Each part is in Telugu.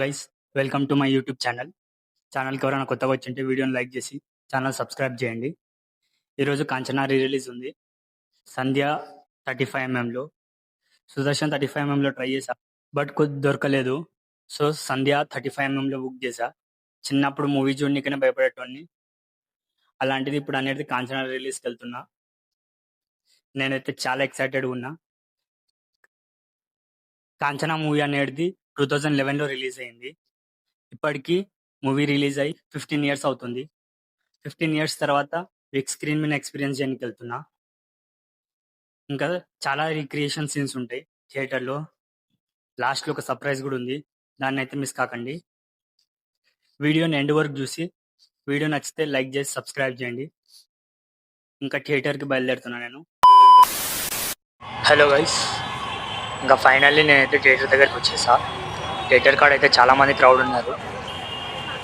Guys, welcome to my YouTube channel. ఛానల్కి ఎవరైనా కొత్తగా వచ్చింటే వీడియోని లైక్ చేసి ఛానల్ సబ్స్క్రైబ్ చేయండి. ఈరోజు కాంచనా రిలీజ్ ఉంది. సంధ్య 35mm, సుదర్శన్ 35mm ట్రై చేశా, బట్ కొద్ది దొరకలేదు. సో సంధ్య 35mm బుక్ చేశా. చిన్నప్పుడు మూవీ చూడనికనే భయపడేటోడిని, అలాంటిది ఇప్పుడు అనేది కాంచనా రిలీజ్కి వెళ్తున్నా. నేనైతే చాలా ఎక్సైటెడ్గా ఉన్నా. కాంచనా మూవీ అనేది 2011లో రిలీజ్ అయింది. ఇప్పటికీ మూవీ రిలీజ్ అయ్యి 15 years అవుతుంది. 15 years తర్వాత బిగ్ స్క్రీన్ మీద ఎక్స్పీరియన్స్ చేయడానికి వెళ్తున్నా. ఇంకా చాలా రీక్రియేషన్ సీన్స్ ఉంటాయి థియేటర్లో. లాస్ట్లో ఒక సర్ప్రైజ్ కూడా ఉంది, దాన్ని అయితే మిస్ కాకండి. వీడియోని ఎండ్ వరకు చూసి వీడియో నచ్చితే లైక్ చేసి సబ్స్క్రైబ్ చేయండి. ఇంకా థియేటర్కి బయలుదేరుతున్నా నేను. హలో గైస్, ఇంకా ఫైనల్లీ నేనైతే థియేటర్ దగ్గరికి వచ్చేసా. థియేటర్ కాడ అయితే చాలామంది క్రౌడ్ ఉన్నారు.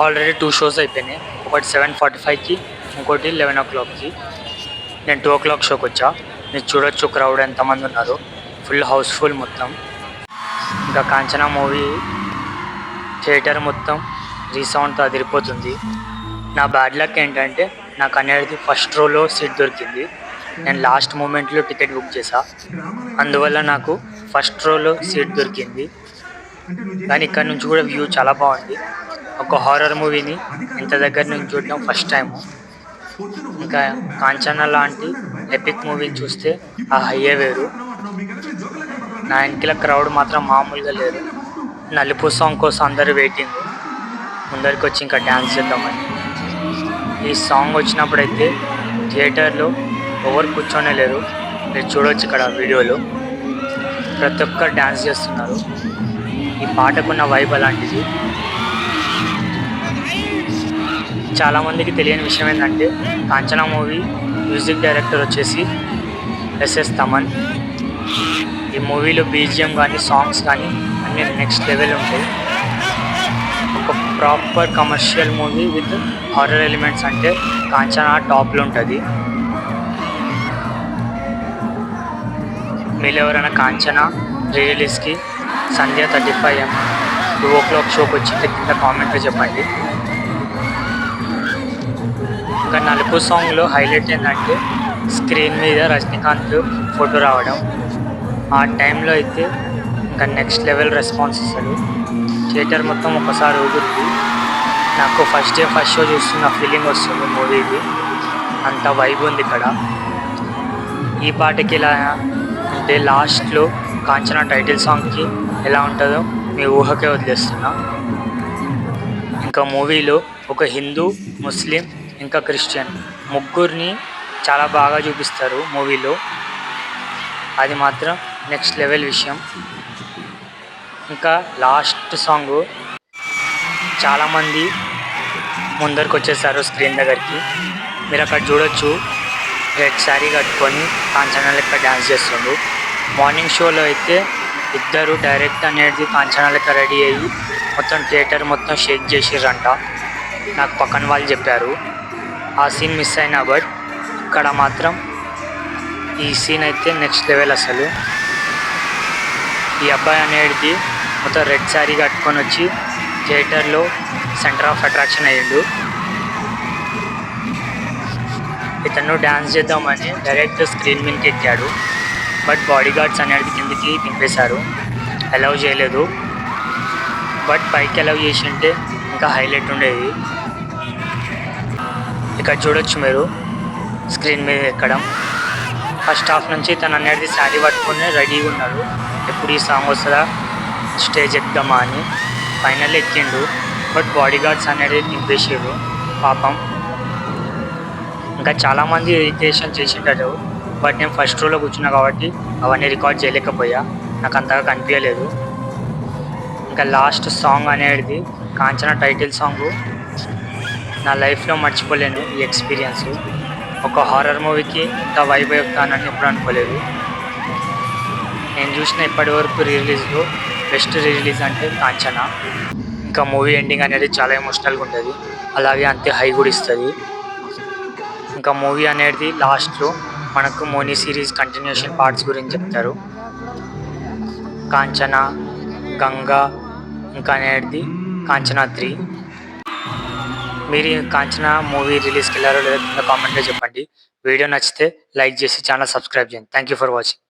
ఆల్రెడీ 2 shows అయిపోయినాయి. ఒకటి 7:45కి, ఇంకోటి 11 o'clockకి. నేను 2 o'clock షోకి వచ్చా. మీరు చూడొచ్చు క్రౌడ్ ఎంతమంది ఉన్నారు, ఫుల్ హౌస్ఫుల్ మొత్తం. ఇంకా కాంచనా మూవీ థియేటర్ మొత్తం రీసౌండ్తో అదిరిపోతుంది. నా బ్యాడ్ లక్ ఏంటంటే నాకు అనేది ఫస్ట్ రోలో సీట్ దొరికింది. నేను లాస్ట్ మూమెంట్లో టికెట్ బుక్ చేశా, అందువల్ల నాకు ఫస్ట్ రోలో సీట్ దొరికింది. కానీ ఇక్కడ నుంచి కూడా వ్యూ చాలా బాగుంది. ఒక హారర్ మూవీని ఇంత దగ్గర నుంచి చూడడం ఫస్ట్ టైం. ఇంకా కాంచనా లాంటి ఎపిక్ మూవీని చూస్తే ఆ హయ్యే వేరు. నా వెనకాల క్రౌడ్ మాత్రం మామూలుగా లేరు. నలుపు సాంగ్ కోసం అందరూ వెయిటింగ్, ముందరికి వచ్చి ఇంకా డ్యాన్స్ చేద్దామని. ఈ సాంగ్ వచ్చినప్పుడైతే థియేటర్లో ఎవరు కూర్చొనే లేరు. మీరు చూడవచ్చు ఇక్కడ వీడియోలో ప్రతి ఒక్కరు డ్యాన్స్ చేస్తున్నారు. ఈ పాటకున్న వైబ్ అలాంటిది. చాలామందికి తెలియని విషయం ఏంటంటే కాంచనా మూవీ మ్యూజిక్ డైరెక్టర్ వచ్చేసి ఎస్ఎస్ తమన్. ఈ మూవీలో బీజిఎం కానీ సాంగ్స్ కానీ అన్నీ నెక్స్ట్ లెవెల్ ఉంటాయి. ఒక proper commercial movie with horror elements అంటే కాంచనా టాప్లో ఉంటుంది. మీరు ఎవరైనా కాంచనా రిలీజ్కి సంధ్య 35mm 2 o'clock షోకి వచ్చింటే కింద కామెంట్లో చెప్పండి. ఇంకా నలుపు సాంగ్లో హైలైట్ ఏంటంటే స్క్రీన్ మీద రజనీకాంత్ ఫోటో రావడం. ఆ టైంలో అయితే ఇంకా నెక్స్ట్ లెవెల్ రెస్పాన్స్ అసలు. థియేటర్ మొత్తం ఒకసారి ఊగుతుంది. నాకు ఫస్ట్ డే ఫస్ట్ షో చూస్తున్న ఫీలింగ్ వస్తుంది మూవీకి, అంత వైబ్ ఉంది ఇక్కడ. ఈ పాటకి ఎలా అంటే లాస్ట్లో కాంచనా టైటిల్ సాంగ్కి ఎలా ఉంటుందో మీ ఊహకే వదిలేస్తున్నా. ఇంకా మూవీలో ఒక హిందూ, ముస్లిం, ఇంకా క్రిస్టియన్ ముగ్గురిని చాలా బాగా చూపిస్తారు మూవీలో. అది మాత్రం నెక్స్ట్ లెవెల్ విషయం. ఇంకా లాస్ట్ సాంగ్ చాలామంది ముందరికి వచ్చేసారు స్క్రీన్ దగ్గరికి. మీరు అక్కడ చూడొచ్చు, రెడ్ శారీ కట్టుకొని కాంచనా లెక్క డ్యాన్స్ చేస్తుండ్రు. మార్నింగ్ షోలో అయితే ఇద్దరు డైరెక్ట్ అనేది కాంచనా లెక్క రెడీ అయ్యి మొత్తం థియేటర్ మొత్తం షేక్ చేసిర్రంట. నాకు పక్కన వాళ్ళు చెప్పారు. ఆ సీన్ మిస్ అయినా, బట్ ఇక్కడ మాత్రం ఈ సీన్ అయితే నెక్స్ట్ లెవెల్ అసలు. ఈ అబ్బాయి అనేది మొత్తం రెడ్ శారీ కట్టుకొని వచ్చి థియేటర్లో సెంటర్ ఆఫ్ అట్రాక్షన్ అయ్యిండు. ఇతను డ్యాన్స్ చేద్దామని డైరెక్ట్ స్క్రీన్ మీదకి ఎక్కాడు, బట్ బాడీ గార్డ్స్ అనేది కిందికి దింపేశారు, అలౌ చేయలేదు. బట్ పైకి అలౌ చేసి ఉంటే ఇంకా హైలైట్ ఉండేది. ఇక్కడ చూడొచ్చు మీరు స్క్రీన్ మీద ఎక్కడం. ఫస్ట్ హాఫ్ నుంచి తను అనేది శారీ పట్టుకొని రెడీగా ఉన్నాడు, ఎప్పుడు ఈ సాంగ్ వస్తుందా స్టేజ్ ఎక్కుదామా అని. ఫైనల్ ఎక్కిండు, బట్ బాడీ గార్డ్స్ అనేది దింపేసారు పాపం. ఇంకా చాలామంది రిక్రియేషన్ చేసింటారు, బట్ నేను ఫస్ట్ రోలో కూర్చున్నా కాబట్టి అవన్నీ రికార్డ్ చేయలేకపోయా, నాకు అంతగా కనిపించలేదు. ఇంకా లాస్ట్ సాంగ్ అనేది కాంచనా టైటిల్ సాంగ్. నా లైఫ్లో మర్చిపోలేను ఈ ఎక్స్పీరియన్స్. ఒక హారర్ మూవీకి ఇంత వైబ్ అవుతానని ఎప్పుడు అనుకోలేదు. నేను చూసిన ఇప్పటి వరకు రిలీజ్లో బెస్ట్ రిలీజ్ అంటే కాంచనా. ఇంకా మూవీ ఎండింగ్ అనేది చాలా ఎమోషనల్గా ఉంటుంది, అలాగే అంతే హై కూడా ఇస్తుంది. ఇంకా మూవీ అనేది లాస్ట్లో మనకు మోనీ సిరీస్ కంటిన్యూషన్ పార్ట్స్ గురించి చెప్తారు. కాంచనా, గంగా ఇంకా అనేది కాంచనా 3. మీరు ఈ కాంచనా మూవీ రిలీజ్కి వెళ్ళారో లేదో కింద కామెంట్లో చెప్పండి. వీడియో నచ్చితే లైక్ చేసి ఛానల్ సబ్స్క్రైబ్ చేయండి. Thank you for watching.